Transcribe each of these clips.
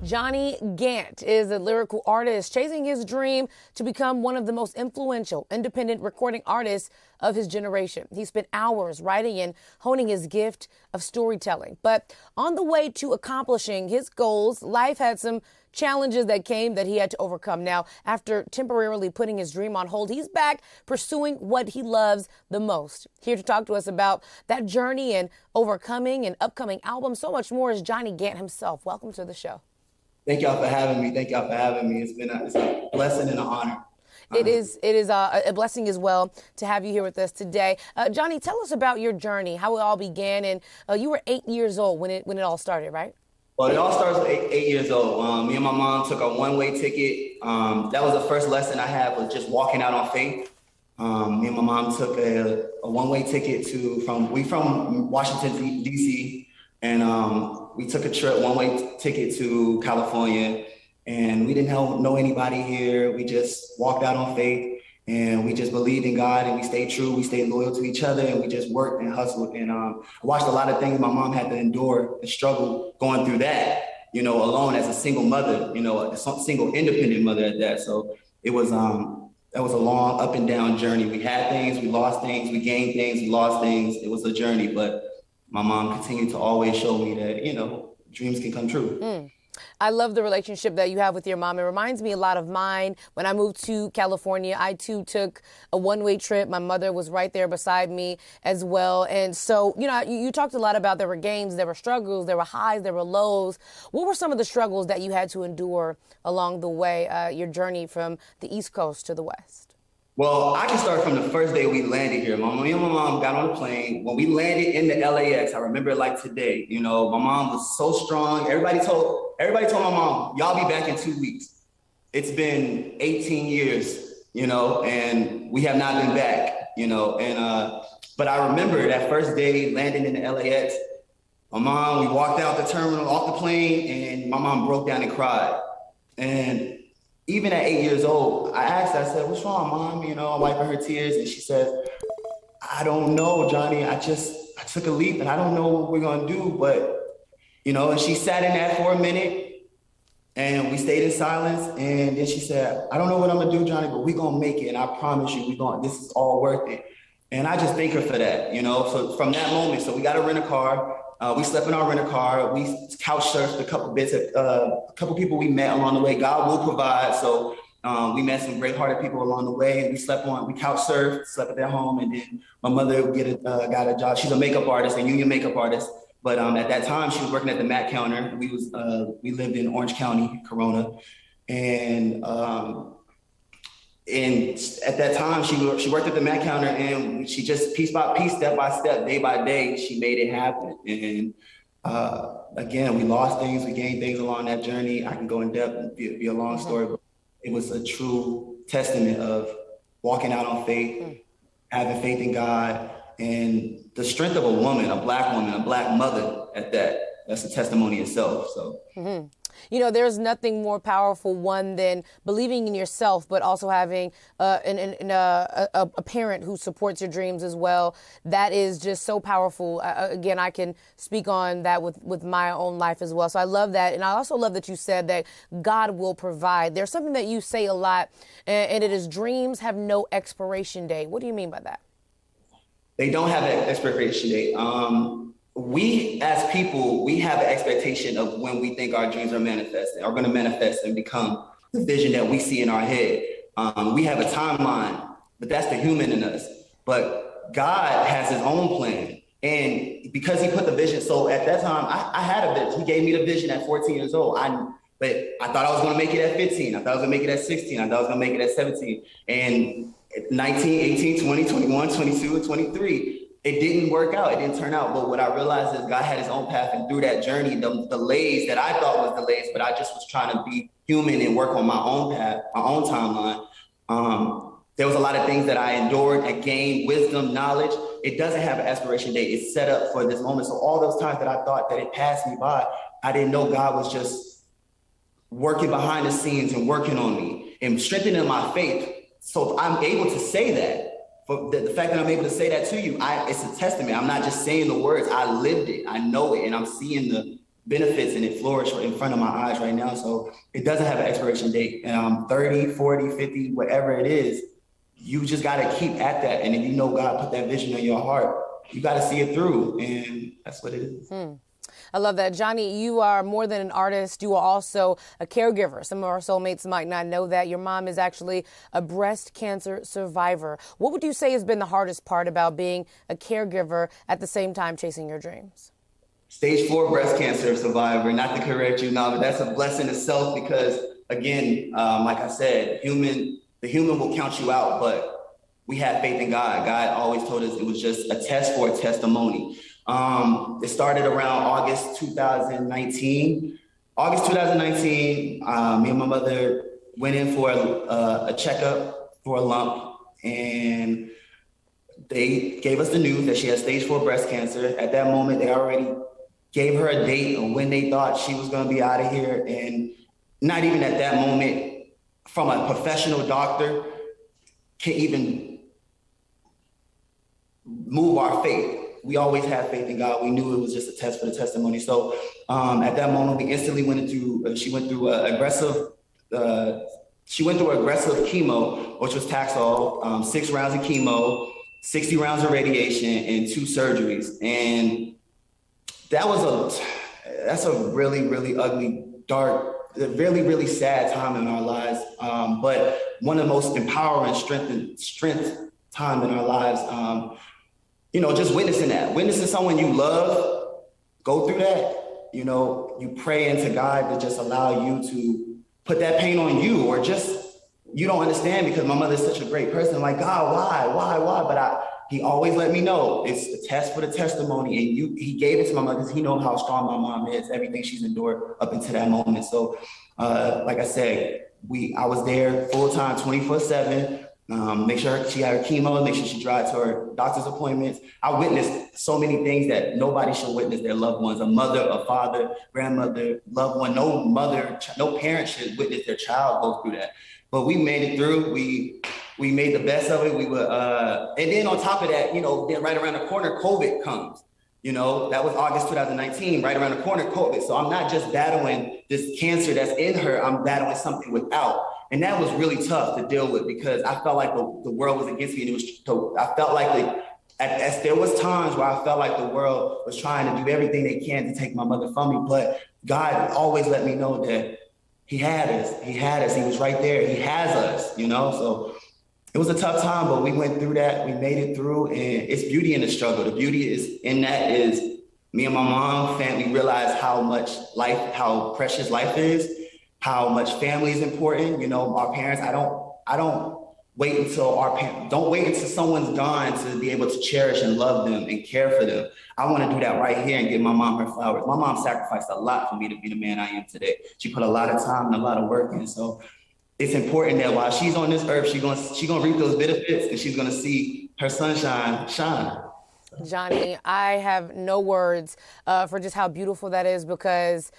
Johnny Gant is a lyrical artist chasing his dream to become one of the most influential independent recording artists of his generation. He spent hours writing and honing his gift of storytelling. But on the way to accomplishing his goals, life had some challenges that came that he had to overcome. Now, after temporarily putting his dream on hold, he's back pursuing what he loves the most. Here to talk to us about that journey and overcoming an upcoming album, so much more, is Johnny Gant himself. Welcome to the show. Thank y'all for having me. Thank y'all for having me. It's a blessing and an honor. It is a blessing as well to have you here with us today. Johnny, tell us about your journey, how it all began. And you were 8 years old when it all started, right? Well, it all starts with eight years old. Me and my mom took a one-way ticket. That was the first lesson I had, was just walking out on faith. Me and my mom took a one-way ticket we from Washington, D.C., and we took a trip, one-way ticket to California, and we didn't know anybody here. We just walked out on faith, and we just believed in God, and we stayed true. We stayed loyal to each other, and we just worked and hustled. And I watched a lot of things my mom had to endure and struggle going through that, alone as a single mother, a single independent mother at that. So it was, that was a long up and down journey. We had things, we lost things, we gained things, we lost things. It was a journey, but my mom continued to always show me that, dreams can come true. I love the relationship that you have with your mom. It reminds me a lot of mine. When I moved to California, I too took a one-way trip. My mother was right there beside me as well. And so, you talked a lot about there were gains, there were struggles, there were highs, there were lows. What were some of the struggles that you had to endure along the way, your journey from the East Coast to the West? Well, I can start from the first day we landed here. Me and my mom got on the plane. When we landed in the LAX, I remember it like today. My mom was so strong. Everybody told my mom, y'all be back in 2 weeks. It's been 18 years, and we have not been back, but I remember that first day landing in the LAX, we walked out the terminal, off the plane, and my mom broke down and cried. And even at 8 years old, I asked her, I said, "What's wrong, Mom?" Wiping her tears. And she said, "I don't know, Johnny. I took a leap and I don't know what we're going to do." But, and she sat in that for a minute and we stayed in silence. And then she said, "I don't know what I'm going to do, Johnny, but we're going to make it. And I promise you, this is all worth it." And I just thank her for that, So from that moment, so we got to rent a car. We slept in our rental car. We couch surfed a couple people we met along the way. God will provide. So we met some great hearted people along the way. And we couch surfed, slept at their home. And then my mother got a job. She's a makeup artist, a union makeup artist. But at that time, she was working at the Mac counter. We lived in Orange County, Corona. And at that time, she worked at the Mac counter, and she just piece by piece, step by step, day by day, she made it happen. And again, we lost things, we gained things along that journey. I can go in depth and be a long story, but it was a true testament of walking out on faith, having faith in God, and the strength of a woman, a black mother at that. That's a testimony itself. So. Mm-hmm. There's nothing more powerful, one, than believing in yourself, but also having a parent who supports your dreams as well. That is just so powerful. Again, I can speak on that with my own life as well. So I love that. And I also love that you said that God will provide. There's something that you say a lot, and it is dreams have no expiration date. What do you mean by that? They don't have an expiration date. We, as people, we have an expectation of when we think our dreams are going to manifest and become the vision that we see in our head. We have a timeline, but that's the human in us. But God has his own plan. And because he put the vision, so at that time, I had a vision. He gave me the vision at 14 years old. But I thought I was going to make it at 15. I thought I was going to make it at 16. I thought I was going to make it at 17. And 19, 18, 20, 21, 22, and 23. It didn't work out. It didn't turn out. But what I realized is God had his own path. And through that journey, the delays that I thought was delays, but I just was trying to be human and work on my own path, my own timeline. There was a lot of things that I endured and gained wisdom, knowledge. It doesn't have an expiration date. It's set up for this moment. So all those times that I thought that it passed me by, I didn't know God was just working behind the scenes and working on me and strengthening my faith. So I'm able to say that. For the fact that I'm able to say that to you, it's a testament. I'm not just saying the words. I lived it. I know it. And I'm seeing benefits and it flourished in front of my eyes right now. So it doesn't have an expiration date. And I'm 30, 40, 50, whatever it is, you just got to keep at that. And if you know God put that vision in your heart, you got to see it through. And that's what it is. I love that. Johnny, you are more than an artist. You are also a caregiver. Some of our soulmates might not know that. Your mom is actually a breast cancer survivor. What would you say has been the hardest part about being a caregiver at the same time chasing your dreams? Stage 4 breast cancer survivor, not to correct you now, but that's a blessing itself because, again, like I said, the human will count you out, but we have faith in God. God always told us it was just a test for a testimony. It started around August 2019. August 2019, me and my mother went in for a checkup for a lump, and they gave us the news that she had stage 4 breast cancer. At that moment, they already gave her a date on when they thought she was going to be out of here. And not even at that moment, from a professional doctor, can even move our faith. We always have faith in God. We knew it was just a test for the testimony. So at that moment, we instantly she went through aggressive chemo, which was Taxol, 6 rounds of chemo, 60 rounds of radiation, and 2 surgeries. And that's a really, really ugly, dark, really, really sad time in our lives. But one of the most empowering strength time in our lives. Just witnessing someone you love go through that, you pray into God to just allow you to put that pain on you, or just, you don't understand because my mother's such a great person. I'm like, God, why? But he always let me know it's a test for the testimony. And he gave it to my mother because he knows how strong my mom is, everything she's endured up until that moment. So like I said, I was there full time, 24/7. Make sure she had her chemo, make sure she drive to her doctor's appointments. I witnessed so many things that nobody should witness their loved ones, a mother, a father, grandmother, loved one. No parent should witness their child go through that. But we made it through. We made the best of it. And then on top of that, then right around the corner, COVID comes. That was August 2019, right around the corner, COVID. So I'm not just battling this cancer that's in her, I'm battling something without. And that was really tough to deal with because I felt like the world was against me. And I felt like there was times where I felt like the world was trying to do everything they can to take my mother from me. But God always let me know that he had us. He was right there. He has us, So it was a tough time, but we went through that. We made it through, and it's beauty in the struggle. The beauty is me and my mom, family realized how precious life is, how much family is important. Our parents, don't wait until someone's gone to be able to cherish and love them and care for them. I want to do that right here and give my mom her flowers. My mom sacrificed a lot for me to be the man I am today. She put a lot of time and a lot of work in. So it's important that while she's on this earth, she's gonna reap those benefits and she's gonna see her sunshine shine. Johnny, I have no words for just how beautiful that is because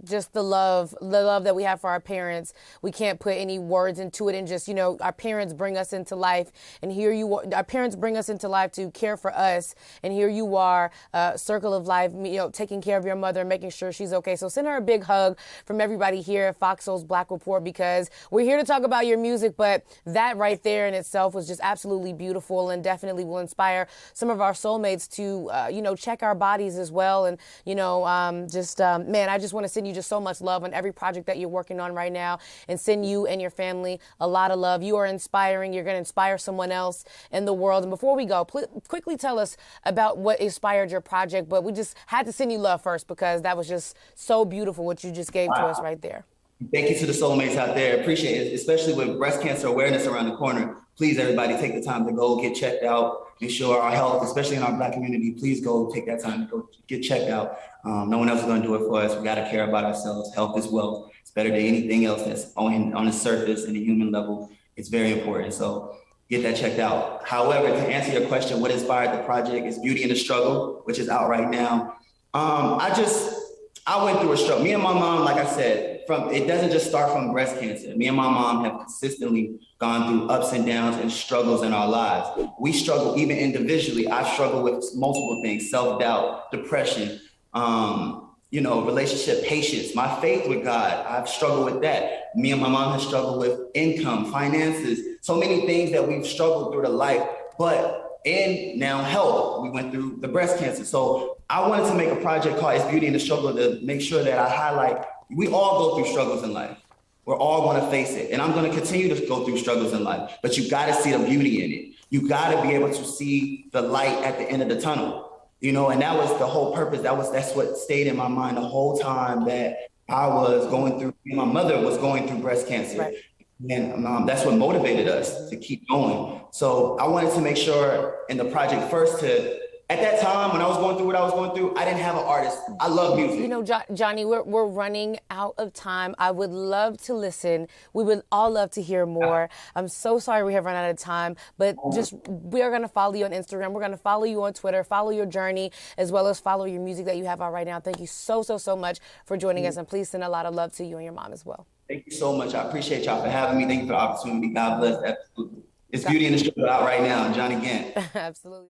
just the love that we have for our parents, we can't put any words into it. And just, our parents bring us into life, and here you are, our parents bring us into life to care for us. And here you are, circle of life, taking care of your mother, making sure she's okay. So send her a big hug from everybody here at Fox Soul's Black Report, because we're here to talk about your music, but that right there in itself was just absolutely beautiful and definitely will inspire some of our soulmates to, check our bodies as well. And, man, I just want to send you just so much love on every project that you're working on right now, and send you and your family a lot of love. You are inspiring. You're going to inspire someone else in the world. And before we go, quickly tell us about what inspired your project. But we just had to send you love first because that was just so beautiful what you just gave to us right there. Thank you to the soulmates out there. Appreciate it, especially with breast cancer awareness around the corner. Please, everybody, take the time to go get checked out, ensure our health, especially in our Black community. Please go take that time to go get checked out. No one else is going to do it for us. We got to care about ourselves. Health is wealth. It's better than anything else that's on the surface and the human level. It's very important. So get that checked out. However, to answer your question, what inspired the project is Beauty in the Struggle, which is out right now. I went through a struggle. Me and my mom, like I said, it doesn't just start from breast cancer. Me and my mom have consistently gone through ups and downs and struggles in our lives. We struggle even individually. I struggle with multiple things: self-doubt, depression, relationship, patience, my faith with God. I've struggled with that. Me and my mom have struggled with income, finances, so many things that we've struggled through the life. But in now health, we went through the breast cancer. So I wanted to make a project called It's Beauty in the Struggle to make sure that I highlight, we all go through struggles in life. We're all going to face it. And I'm going to continue to go through struggles in life, but you got to see the beauty in it. You got to be able to see the light at the end of the tunnel. And that was the whole purpose. That's what stayed in my mind the whole time that I was going through. My mother was going through breast cancer. Right. And that's what motivated us to keep going. So I wanted to make sure in the project first at that time when I was going through what I was going through, I didn't have an artist. I love music. Johnny, we're running out of time. I would love to listen. We would all love to hear more. I'm so sorry we have run out of time, but we are going to follow you on Instagram. We're going to follow you on Twitter, follow your journey, as well as follow your music that you have out right now. Thank you so much for joining us, and please send a lot of love to you and your mom as well. Thank you so much. I appreciate y'all for having me. Thank you for the opportunity. God bless. Absolutely. It's Beauty in the Struggle out right now. Johnny Gant. Absolutely.